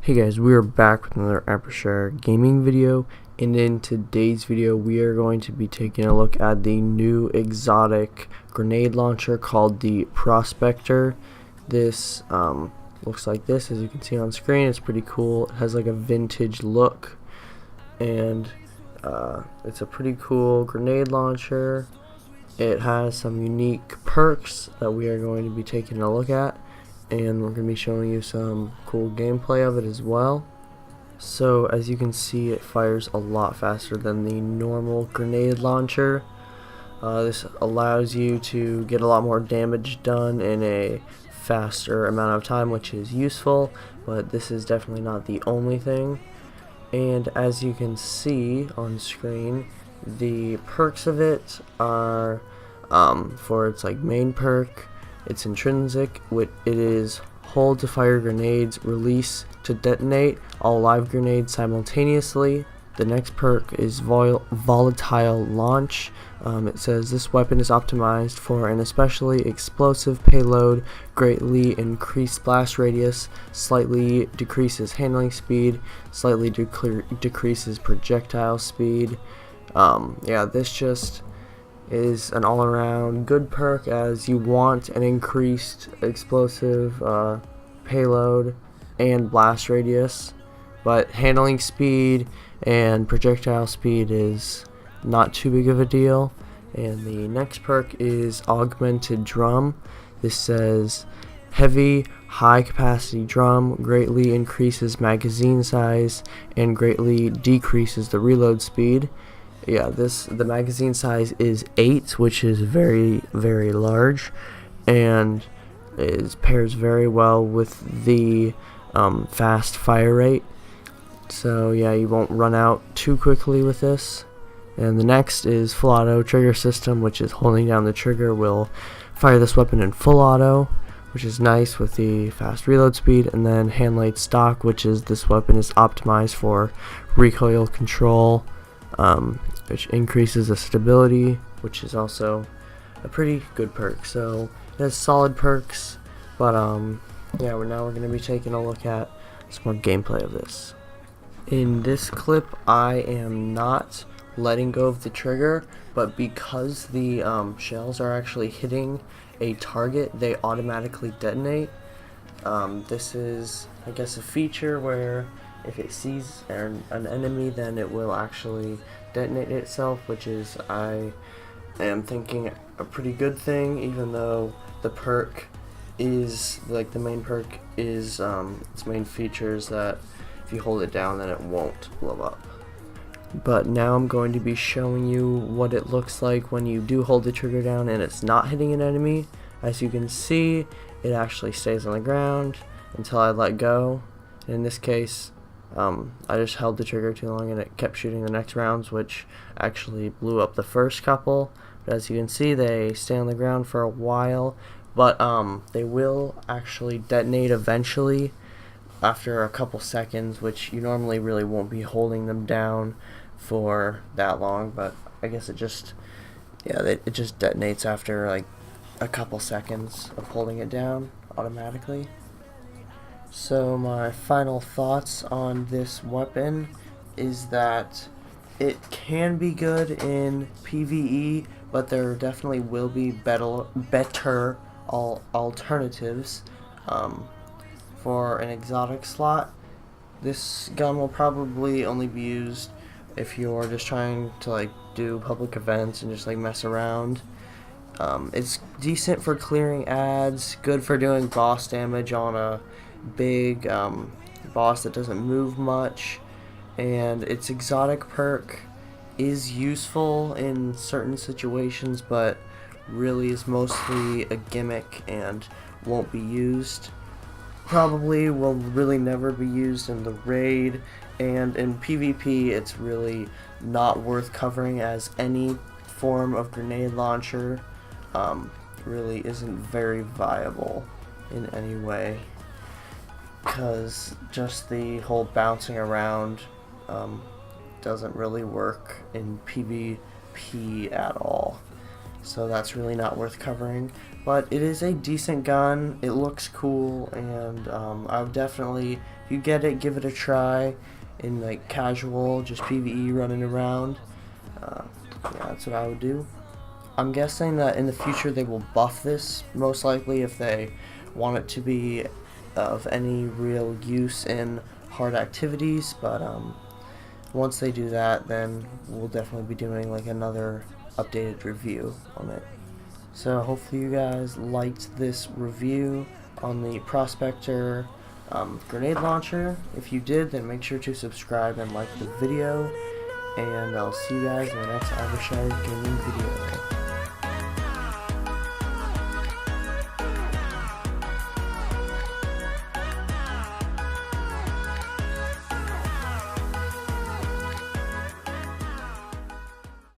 Hey guys, we are back with another Aperture gaming video, and in today's video we are going to be taking a look at the new exotic grenade launcher called the Prospector. This looks like this, as you can see on screen. It's pretty cool. It has like a vintage look, and it's a pretty cool grenade launcher. It has some unique perks that we are going to be taking a look at, and we're going to be showing you some cool gameplay of it as well. So as you can see, it fires a lot faster than the normal grenade launcher. This allows you to get a lot more damage done in a faster amount of time, which is useful, but this is definitely not the only thing. And as you can see on screen, the perks of it are for its main perk, it's intrinsic. It is hold to fire grenades, release to detonate all live grenades simultaneously. The next perk is volatile launch. It says this weapon is optimized for an especially explosive payload, greatly increased blast radius, slightly decreases handling speed, slightly decreases projectile speed. This just is an all-around good perk, as you want an increased explosive payload and blast radius, but handling speed and projectile speed is not too big of a deal. And the next perk is augmented drum. This says heavy high capacity drum greatly increases magazine size and greatly decreases the reload speed. The magazine size is 8, which is very, very large, and it pairs very well with the fast fire rate. So you won't run out too quickly with this. And the next is full auto trigger system, which is holding down the trigger will fire this weapon in full auto, which is nice with the fast reload speed. And then hand laid stock, which is this weapon is optimized for recoil control, which increases the stability, which is also a pretty good perk. So it has solid perks, but we're going to be taking a look at some more gameplay of this. In this clip, I am not letting go of the trigger, but because the shells are actually hitting a target, they automatically detonate. This is, I guess, a feature where if it sees an enemy, then it will actually detonate itself, which is, I am thinking, a pretty good thing, even though the perk is, the main perk is, its main feature is that if you hold it down, then it won't blow up. But now I'm going to be showing you what it looks like when you do hold the trigger down and it's not hitting an enemy. As you can see, it actually stays on the ground until I let go. In this case, I just held the trigger too long and it kept shooting the next rounds, which actually blew up the first couple. But as you can see, they stay on the ground for a while, but they will actually detonate eventually after a couple seconds, which you normally really won't be holding them down for that long, but I guess it just detonates after a couple seconds of holding it down automatically. So my final thoughts on this weapon is that it can be good in PvE, but there definitely will be better alternatives. For an exotic slot, this gun will probably only be used if you're just trying to do public events and just mess around. It's decent for clearing ads, good for doing boss damage on a big boss that doesn't move much, and its exotic perk is useful in certain situations, but really is mostly a gimmick and won't be used. Probably will really never be used in the raid, and in PvP it's really not worth covering, as any form of grenade launcher really isn't very viable in any way, because just the whole bouncing around doesn't really work in PvP at all. So that's really not worth covering. But it is a decent gun, it looks cool, and I would definitely if you get it, give it a try in like casual, just PvE running around. Yeah, that's what I would do. I'm guessing that in the future they will buff this, most likely, if they want it to be of any real use in hard activities, but once they do that, then we'll definitely be doing like another updated review on it. So hopefully you guys liked this review on the Prospector grenade launcher. If you did, then make sure to subscribe and like the video, and I'll see you guys in the next Arbitrary Gaming video.